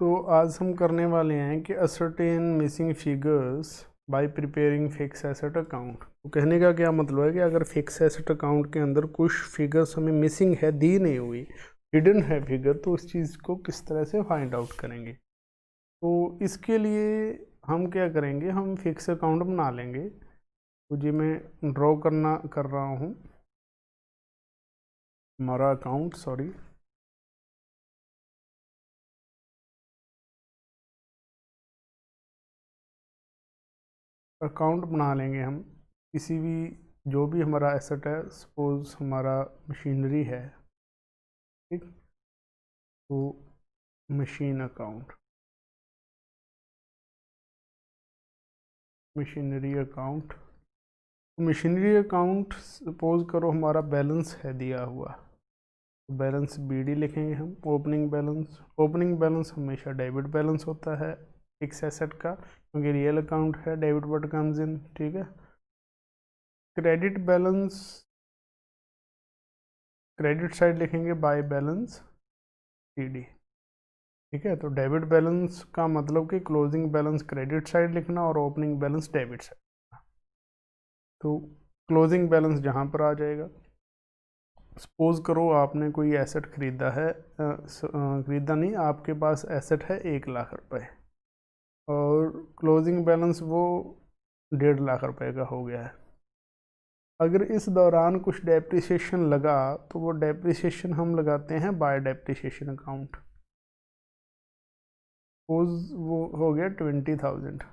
तो आज हम करने वाले हैं कि ascertain missing figures bye preparing fix asset account. तो कहने का क्या मतलब है कि अगर फिक्स एसेट अकाउंट के अंदर कुछ फिगर्स हमें मिसिंग है, दी नहीं हुई, हिडन है फिगर, तो उस चीज़ को किस तरह से फाइंड आउट करेंगे। तो इसके लिए हम क्या करेंगे, हम फिक्स अकाउंट बना लेंगे। तो जी मैं ड्रॉ कर रहा हूँ हमारा अकाउंट, सॉरी अकाउंट बना लेंगे हम किसी भी, जो भी हमारा एसेट है, सपोज हमारा मशीनरी है, ठीक। तो machine account, machinery account, machinery account suppose करो हमारा बैलेंस है दिया हुआ, तो बैलेंस बीडी लिखेंगे हम। ओपनिंग बैलेंस, ओपनिंग बैलेंस हमेशा डेबिट बैलेंस होता है फिक्स एसेट का, क्योंकि रियल अकाउंट है, डेबिट वर्ड कम्स इन, ठीक है। क्रेडिट बैलेंस, क्रेडिट साइड लिखेंगे बाय बैलेंस सीडी, ठीक है। तो डेबिट बैलेंस का मतलब कि क्लोजिंग बैलेंस क्रेडिट साइड लिखना और ओपनिंग बैलेंस डेबिट साइड। तो क्लोजिंग बैलेंस जहाँ पर आ जाएगा, सपोज करो आपने कोई एसेट खरीदा है, खरीदा नहीं, आपके पास एसेट है 1,00,000 रुपए और क्लोजिंग बैलेंस वो 1.5 लाख रुपए का हो गया है। अगर इस दौरान कुछ डेप्रिसिएशन लगा तो वो डेप्रिसिएशन हम लगाते हैं बाय डेप्रिसिएशन अकाउंट। वो हो गया 20,000।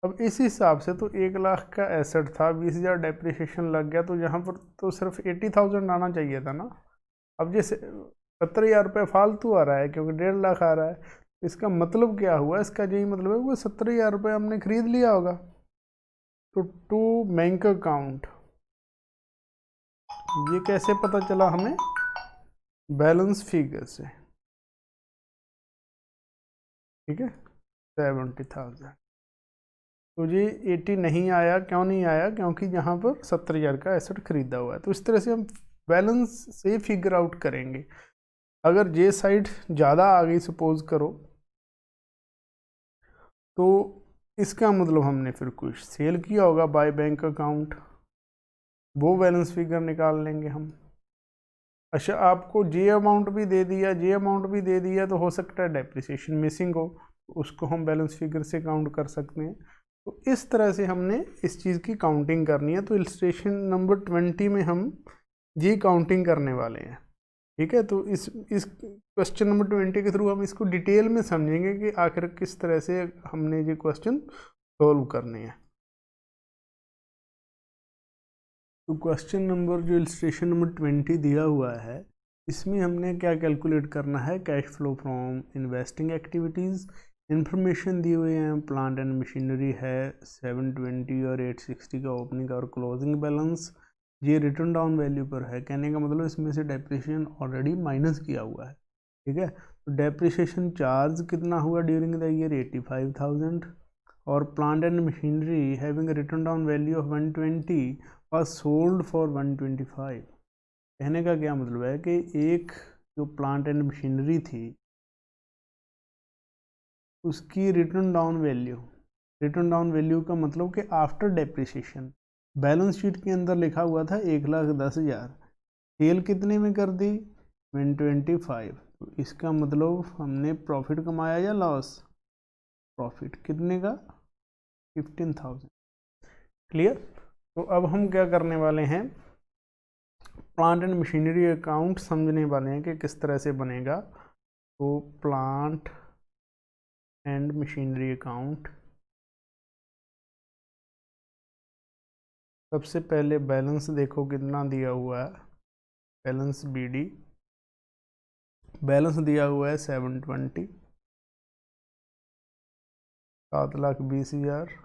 अब इस हिसाब से तो 1,00,000 का एसेट था, 20,000 डेप्रिसिएशन लग गया, तो यहाँ पर तो सिर्फ 80,000 आना चाहिए था ना। अब जैसे 70,000 रुपये फालतू आ रहा है क्योंकि 1.5 लाख आ रहा है। इसका मतलब क्या हुआ, इसका यही मतलब है वो 70,000 रुपये हमने खरीद लिया होगा। तो टू बैंक अकाउंट, ये कैसे पता चला हमें, बैलेंस फिगर से, ठीक है। 70,000, तो ये 80 नहीं आया, क्यों नहीं आया, क्योंकि यहाँ पर 70,000 का एसेट खरीदा हुआ है। तो इस तरह से हम बैलेंस से फिगर आउट करेंगे। अगर ये साइड ज़्यादा आ गई सपोज करो, तो इसका मतलब हमने फिर कुछ सेल किया होगा बाय बैंक अकाउंट, वो बैलेंस फिगर निकाल लेंगे हम। अच्छा, आपको जे अमाउंट भी दे दिया, जे अमाउंट भी दे दिया, तो हो सकता है डेप्रिसिएशन मिसिंग हो, उसको हम बैलेंस फिगर से काउंट कर सकते हैं। तो इस तरह से हमने इस चीज़ की काउंटिंग करनी है। तो इलस्ट्रेशन नंबर 20 में हम ये काउंटिंग करने वाले हैं, ठीक है। तो इस क्वेश्चन नंबर 20 के थ्रू हम इसको डिटेल में समझेंगे कि आखिर किस तरह से हमने ये क्वेश्चन सोल्व करने हैं। तो क्वेश्चन नंबर जो इलस्ट्रेशन नंबर 20 दिया हुआ है, इसमें हमने क्या कैलकुलेट करना है, cash flow from investing activities. Information दी हुई है, प्लांट एंड मशीनरी है 720 और 860 का ओपनिंग और क्लोजिंग बैलेंस। ये रिटर्न डाउन वैल्यू पर है, कहने का मतलब इसमें से डेप्रिसिएशन ऑलरेडी माइनस किया हुआ है, ठीक है। तो डेप्रिसिएशन चार्ज कितना हुआ ड्यूरिंग द ईयर, 85,000। और plant and machinery having return down value of 120 was sold for 125। कहने का क्या मतलब है कि एक जो प्लांट एंड मशीनरी थी उसकी रिटर्न डाउन वैल्यू का मतलब कि आफ्टर डेप्रिसिएशन, बैलेंस शीट के अंदर लिखा हुआ था 1,10,000, सेल कितने में कर दी, 125। तो इसका मतलब हमने प्रॉफिट कमाया या लॉस, प्रॉफिट कितने का, 15,000। क्लियर। तो अब हम क्या करने वाले हैं, प्लांट एंड मशीनरी अकाउंट समझने वाले हैं कि किस तरह से बनेगा। तो प्लांट एंड मशीनरी अकाउंट, सबसे पहले बैलेंस देखो कितना दिया हुआ है, बैलेंस बीडी, बैलेंस दिया हुआ है 720, 7,20,000।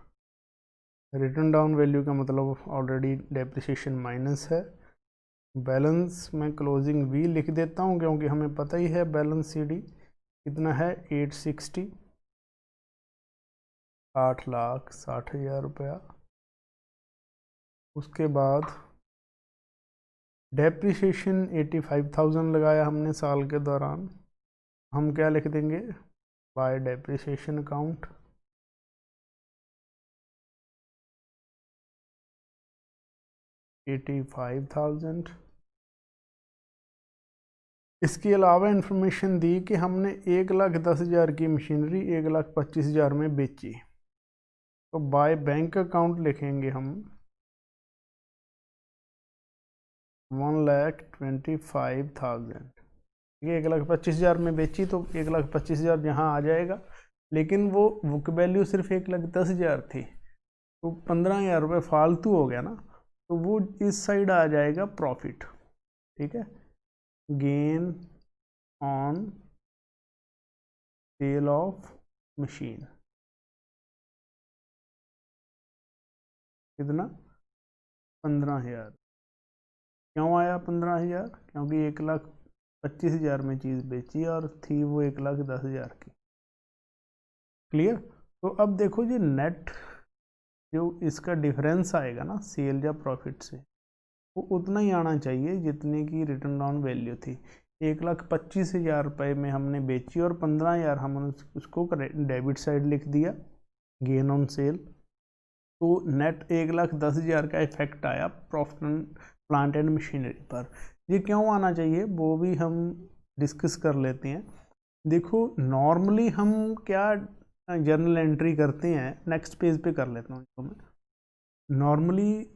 रिटर्न डाउन वैल्यू का मतलब ऑलरेडी डेप्रिसिएशन माइनस है। बैलेंस मैं क्लोजिंग वी लिख देता हूँ क्योंकि हमें पता ही है बैलेंस सीडी कितना है, 860, 8,60,000 रुपया। उसके बाद डेप्रिसिएशन 85,000 लगाया हमने साल के दौरान, हम क्या लिख देंगे, बाय डेप्रिसिएशन अकाउंट, $85,000। इसके अलावा इंफॉर्मेशन दी कि हमने 1,10,000 की मशीनरी 1,25,000 में बेची, तो बाय बैंक अकाउंट लिखेंगे हम 1,25,000। ये 1,25,000 में बेची तो 1,25,000 यहाँ आ जाएगा, लेकिन वो बुक वैल्यू सिर्फ 1,10,000 थी, तो 15,000 रुपये फालतू हो गया ना, तो वो इस साइड आ जाएगा प्रॉफिट। ठीक है, gain on sale of machine, कितना? 15,000। क्यों आया 15,000? क्योंकि 1,25,000 में चीज़ बेची और थी वो 1,10,000 की। क्लियर? तो अब देखो जी, नेट जो इसका डिफरेंस आएगा ना सेल या प्रॉफिट से, वो उतना ही आना चाहिए जितने की रिटर्न ऑन वैल्यू थी। 1,25,000 रुपये में हमने बेची और 15,000 हमने उसको डेबिट साइड लिख दिया, गेन ऑन सेल, तो नेट 1,10,000 का इफेक्ट आया प्रॉफिट प्लांट एंड मशीनरी पर। ये क्यों आना चाहिए वो भी हम डिस्कस कर लेते हैं। देखो नॉर्मली हम क्या जर्नल एंट्री करते हैं, नेक्स्ट पेज पे कर लेता हूँ इसको मैं। नॉर्मली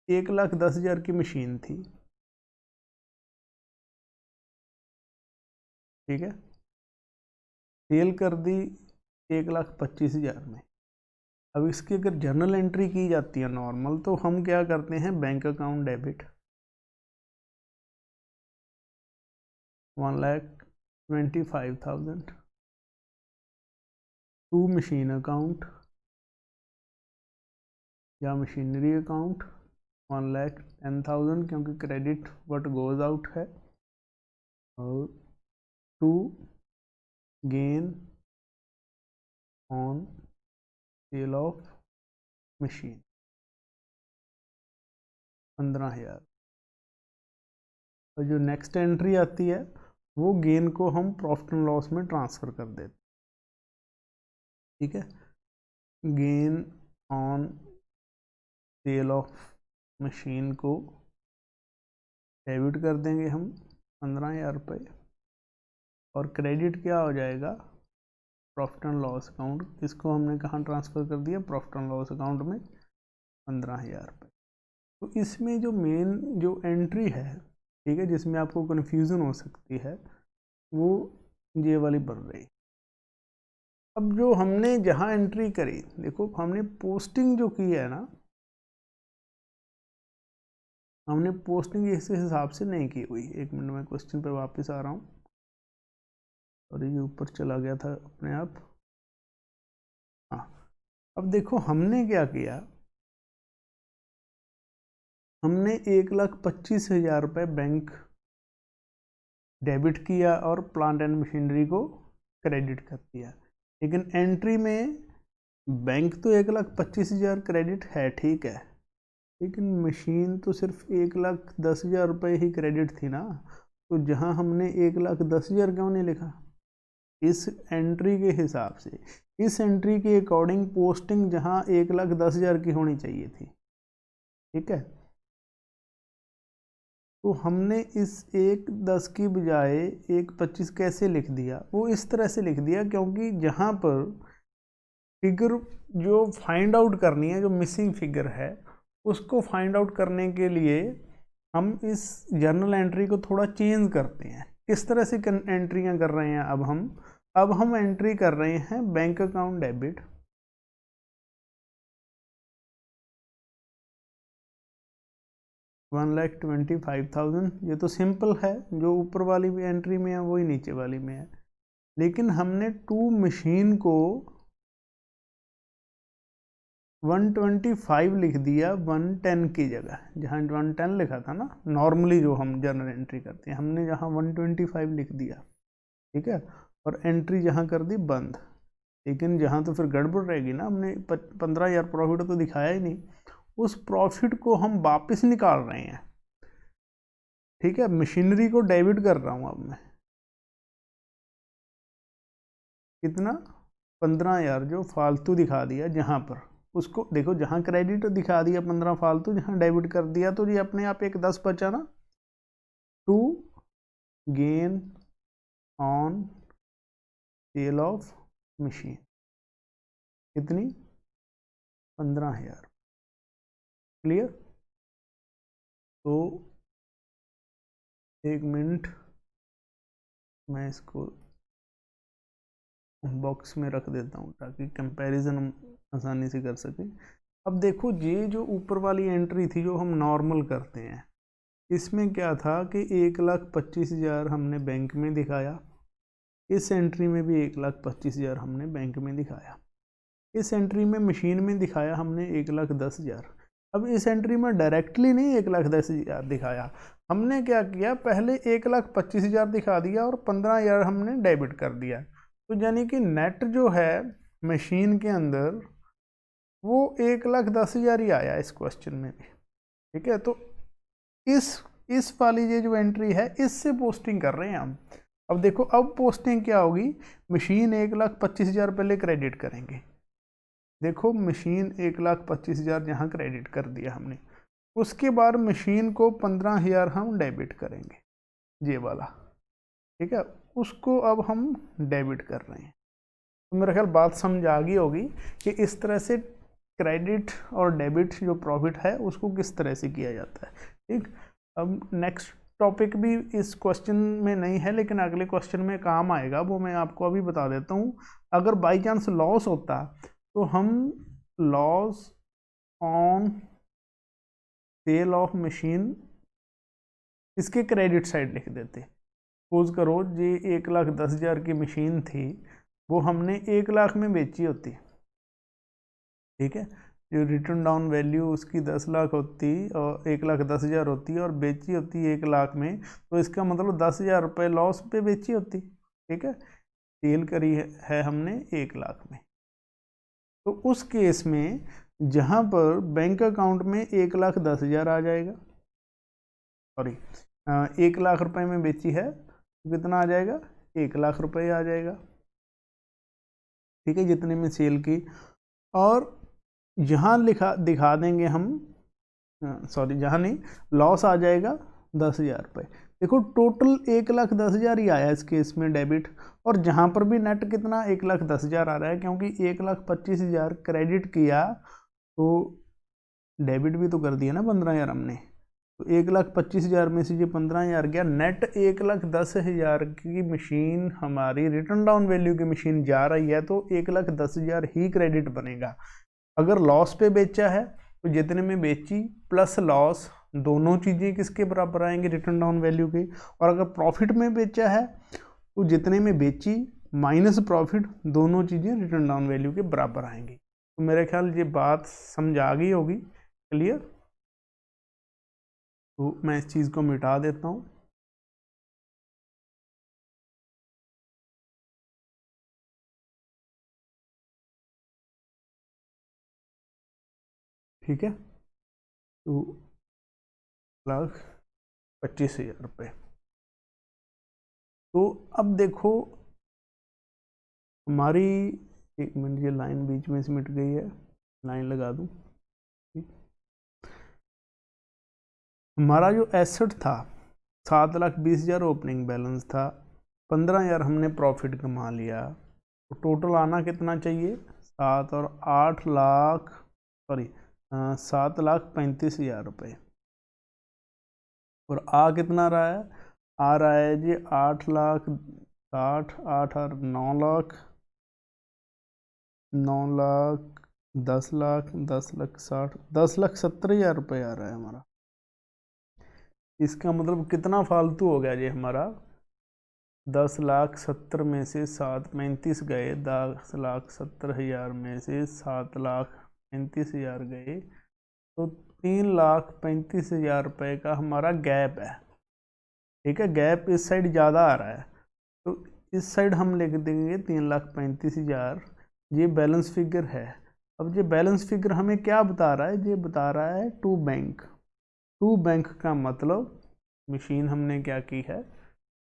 1,10,000 की मशीन थी, ठीक है, सेल कर दी 1,25,000 में। अब इसकी अगर जर्नल एंट्री की जाती है नॉर्मल, तो हम क्या करते हैं, bank account debit 1,25,000 to machine account या मशीनरी अकाउंट 1,10,000, क्योंकि क्रेडिट व्हाट गोज आउट है, और to gain on sale of machine 15,000। और जो नेक्स्ट एंट्री आती है वो गेन को हम प्रॉफिट एंड लॉस में ट्रांसफ़र कर देते, ठीक है। Gain on sale of machine को डेबिट कर देंगे हम 15,000 रुपये, और क्रेडिट क्या हो जाएगा, प्रॉफिट एंड लॉस अकाउंट। इसको हमने कहाँ ट्रांसफ़र कर दिया, प्रॉफिट एंड लॉस अकाउंट में 15,000 रुपये। तो इसमें जो मेन जो एंट्री है, ठीक है, जिसमें आपको कन्फ्यूज़न हो सकती है, वो ये वाली बन रही। अब जो हमने जहाँ एंट्री करी, देखो हमने पोस्टिंग जो की है ना, हमने पोस्टिंग इस हिसाब से नहीं की हुई। एक मिनट में क्वेश्चन पे वापस आ रहा हूँ, और ये ऊपर चला गया था अपने आप। हाँ, अब देखो हमने क्या किया, हमने 1,25,000 रुपये बैंक डेबिट किया और प्लांट एंड मशीनरी को क्रेडिट कर दिया। लेकिन एंट्री में बैंक तो 1,25,000 क्रेडिट है, ठीक है, लेकिन मशीन तो सिर्फ 1,10,000 रुपये ही क्रेडिट थी ना। तो जहां हमने 1,10,000 क्यों नहीं लिखा, इस एंट्री के हिसाब से, इस एंट्री के अकॉर्डिंग पोस्टिंग जहां 1,10,000 की होनी चाहिए थी, ठीक है। तो हमने इस 1,10 की बजाय 1,25 कैसे लिख दिया, वो इस तरह से लिख दिया, क्योंकि जहाँ पर फिगर जो फाइंड आउट करनी है, जो मिसिंग फिगर है, उसको फाइंड आउट करने के लिए हम इस जर्नल एंट्री को थोड़ा चेंज करते हैं। किस तरह से एंट्रियाँ कर रहे हैं अब हम एंट्री कर रहे हैं बैंक अकाउंट डेबिट 1,25,000। ये तो सिंपल है, जो ऊपर वाली भी एंट्री में है वही नीचे वाली में है। लेकिन हमने टू मशीन को 125 लिख दिया 110 की जगह, जहाँ 110 लिखा था ना नॉर्मली जो हम जर्नल एंट्री करते हैं, हमने जहाँ 125 लिख दिया, ठीक है, और एंट्री जहाँ कर दी बंद। लेकिन जहाँ तो फिर गड़बड़ रहेगी ना, हमने 15,000 प्रॉफिट तो दिखाया ही नहीं, उस प्रॉफिट को हम वापस निकाल रहे हैं, ठीक है। मशीनरी को डेबिट कर रहा हूँ अब मैं, कितना 15,000 जो फालतू दिखा दिया जहाँ पर, उसको देखो जहाँ क्रेडिट दिखा दिया 15 फालतू, जहाँ डेबिट कर दिया तो ये अपने आप एक 10 बचा ना। To gain on sale of machine कितनी 15,000। क्लियर। तो एक मिनट मैं इसको बॉक्स में रख देता हूँ ताकि कंपैरिजन हम आसानी से कर सकें। अब देखो ये जो ऊपर वाली एंट्री थी जो हम नॉर्मल करते हैं, इसमें क्या था कि 1,25,000 हमने बैंक में दिखाया, इस एंट्री में भी 1,25,000 हमने बैंक में दिखाया, इस एंट्री में मशीन में दिखाया हमने 1,10,000। अब इस एंट्री में डायरेक्टली नहीं 1,10,000 दिखाया, हमने क्या किया पहले 1,25,000 दिखा दिया और 15,000 हमने डेबिट कर दिया। तो यानी कि नेट जो है मशीन के अंदर वो 1,10,000 ही आया इस क्वेश्चन में भी। ठीक है, तो इस वाली ये जो एंट्री है इससे पोस्टिंग कर रहे हैं हम। अब देखो अब पोस्टिंग क्या होगी, मशीन 1,25,000 पहले क्रेडिट करेंगे। देखो मशीन 1,25,000 यहाँ क्रेडिट कर दिया हमने, उसके बाद मशीन को 15,000 हम डेबिट करेंगे, ये वाला। ठीक है, उसको अब हम डेबिट कर रहे हैं। तो मेरा ख्याल बात समझ आ गई होगी कि इस तरह से क्रेडिट और डेबिट जो प्रॉफिट है उसको किस तरह से किया जाता है। ठीक, अब नेक्स्ट टॉपिक भी इस क्वेश्चन में नहीं है लेकिन अगले क्वेश्चन में काम आएगा, वो मैं आपको अभी बता देता हूँ। अगर बाई चांस लॉस होता तो हम loss on sale of machine इसके क्रेडिट साइड लिख देते। सपोज करो ये 1,10,000 की मशीन थी, वो हमने 1 लाख में बेची होती। ठीक है, जो रिटर्न डाउन वैल्यू उसकी 10 लाख होती और 1,10,000 होती और बेची होती 1 लाख में, तो इसका मतलब 10,000 रुपये लॉस पे बेची होती। ठीक है, सेल करी है हमने 1 लाख में। तो उस केस में जहाँ पर बैंक अकाउंट में 1,10,000 आ जाएगा, सॉरी 1 लाख रुपए में बेची है तो कितना आ जाएगा 1 लाख रुपए आ जाएगा। ठीक है, जितने में सेल की, और यहाँ दिखा देंगे हम, सॉरी जहाँ नहीं, लॉस आ जाएगा 10,000 रुपये। देखो टोटल 1,10,000 ही आया इस केस में डेबिट, और जहाँ पर भी नेट कितना 1,10,000 आ रहा है, क्योंकि 1,25,000 क्रेडिट किया तो डेबिट भी तो कर दिया ना 15,000 हमने। तो 1,25,000 में से ये 15,000 गया, नेट 1,10,000 की मशीन हमारी रिटर्न डाउन वैल्यू की मशीन जा रही है, तो 1,10,000 ही क्रेडिट बनेगा। अगर लॉस पे बेचा है तो जितने में बेची प्लस लॉस दोनों चीज़ें किसके बराबर आएंगे, रिटर्न डाउन वैल्यू के। और अगर प्रॉफिट में बेचा है तो जितने में बेची माइनस प्रॉफिट दोनों चीज़ें रिटर्न डाउन वैल्यू के बराबर आएंगी। तो मेरे ख्याल ये बात समझ आ गई होगी, क्लियर। तो मैं इस चीज़ को मिटा देता हूँ। ठीक है, तो 1,25,000 रुपये। तो अब देखो हमारी, एक मिनट ये लाइन बीच में से मिट गई है, लाइन लगा दूँ। हमारा जो एसेट था 7,20,000 ओपनिंग बैलेंस था, 15,000 हमने प्रॉफिट कमा लिया, तो टोटल आना कितना चाहिए 7 और 8 लाख, सॉरी 7,35,000 रुपये। और आ कितना रहा है, आ रहा है जी 8,60,000, 8 और 9 लाख, 9 लाख 10 लाख, 10,60,000, 10,70,000 रुपये आ रहा है हमारा। इसका मतलब कितना फालतू हो गया जी हमारा, 10,70,000 में से 7,35,000 गए, 10,70,000 में से 7,35,000 गए, तो 3,35,000 रुपये का हमारा गैप है। ठीक है, गैप इस साइड ज़्यादा आ रहा है, तो इस साइड हम लिख देंगे 3,35,000, ये बैलेंस फिगर है। अब ये बैलेंस फिगर हमें क्या बता रहा है, ये बता रहा है टू बैंक। टू बैंक का मतलब मशीन हमने क्या की है,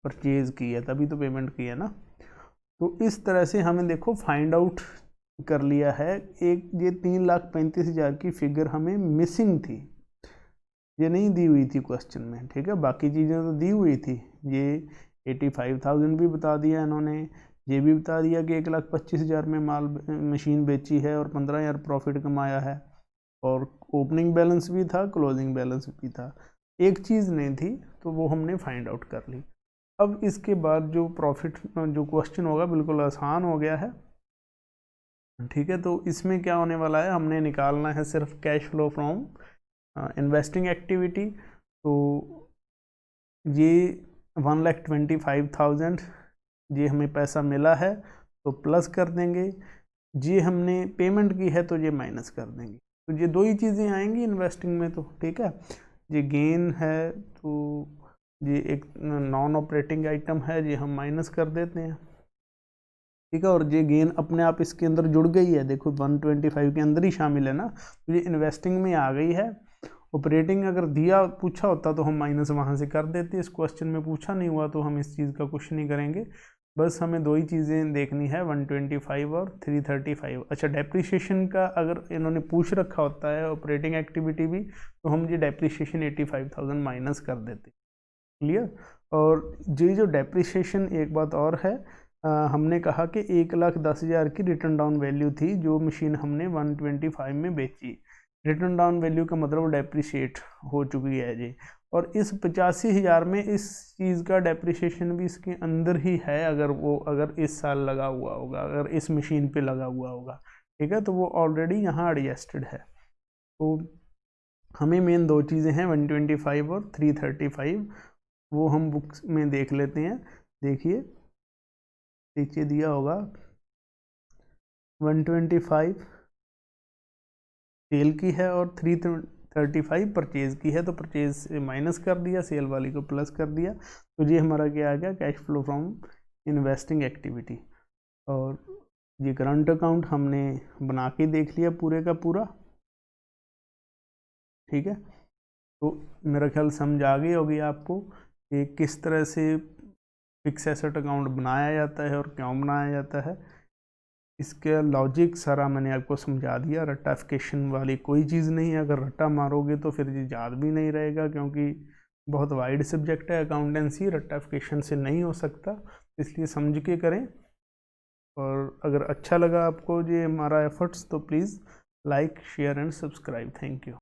परचेज की है, तभी तो पेमेंट की है ना। तो इस तरह से हमें देखो फाइंड आउट कर लिया है। एक ये 3,35,000 की फिगर हमें मिसिंग थी, ये नहीं दी हुई थी क्वेश्चन में, ठीक है। बाकी चीज़ें तो दी हुई थी, ये 85,000 भी बता दिया इन्होंने, ये भी बता दिया कि 1,25,000 में मशीन बेची है और 15,000 प्रॉफिट कमाया है, और ओपनिंग बैलेंस भी था, क्लोजिंग बैलेंस भी था। एक चीज़ नहीं थी, तो वो हमने फाइंड आउट कर ली। अब इसके बाद जो जो क्वेश्चन होगा बिल्कुल आसान हो गया है, ठीक है। तो इसमें क्या होने वाला है, हमने निकालना है सिर्फ cash flow from investing activity. तो ये 1,25,000 ये हमें पैसा मिला है तो प्लस कर देंगे, ये हमने पेमेंट की है तो ये माइनस कर देंगे। तो ये दो ही चीज़ें आएंगी इन्वेस्टिंग में, तो ठीक है। ये गेन है तो ये एक नॉन ऑपरेटिंग आइटम है, ये हम माइनस कर देते हैं, ठीक है। और ये गेन अपने आप इसके अंदर जुड़ गई है, देखो 125 के अंदर ही शामिल है ना, तो ये इन्वेस्टिंग में आ गई है। ऑपरेटिंग अगर दिया पूछा होता तो हम माइनस वहाँ से कर देते, इस क्वेश्चन में पूछा नहीं हुआ तो हम इस चीज़ का कुछ नहीं करेंगे। बस हमें दो ही चीज़ें देखनी है, 125 और 335। अच्छा, डेप्रिसिएशन का अगर इन्होंने पूछ रखा होता है ऑपरेटिंग एक्टिविटी भी, तो हम ये डेप्रिसिएशन 85,000 माइनस कर देते, क्लियर। और ये जो डेप्रिसिएशन, एक बात और है, हमने कहा कि 1,10,000 की रिटर्न डाउन वैल्यू थी जो मशीन हमने 125 में बेची। रिटर्न डाउन वैल्यू का मतलब डेप्रिशिएट हो चुकी है जी, और इस 85,000 में इस चीज़ का डेप्रिसिएशन भी इसके अंदर ही है, अगर इस साल लगा हुआ होगा, अगर इस मशीन पे लगा हुआ होगा, ठीक है। तो वो ऑलरेडी यहाँ एडजस्टेड है। तो हमें मेन दो चीज़ें हैं, 125 और 335, वो हम बुक्स में देख लेते हैं। देखिए नीचे दिया होगा 125 सेल की है और 335 परचेज की है, तो परचेज से माइनस कर दिया, सेल वाली को प्लस कर दिया, तो ये हमारा क्या आ गया, cash flow from investing activity. और ये करंट अकाउंट हमने बना के देख लिया पूरे का पूरा, ठीक है। तो मेरा ख्याल समझ आ गई होगी आपको कि किस तरह से फिक्स एसेट अकाउंट बनाया जाता है और क्यों बनाया जाता है। इसका लॉजिक सारा मैंने आपको समझा दिया, रट्टाफिकेशन वाली कोई चीज़ नहीं है। अगर रट्टा मारोगे तो फिर ये याद भी नहीं रहेगा, क्योंकि बहुत वाइड सब्जेक्ट है अकाउंटेंसी, रट्टाफिकेशन से नहीं हो सकता, इसलिए समझ के करें। और अगर अच्छा लगा आपको ये हमारा एफर्ट्स तो please like, share and subscribe. Thank you.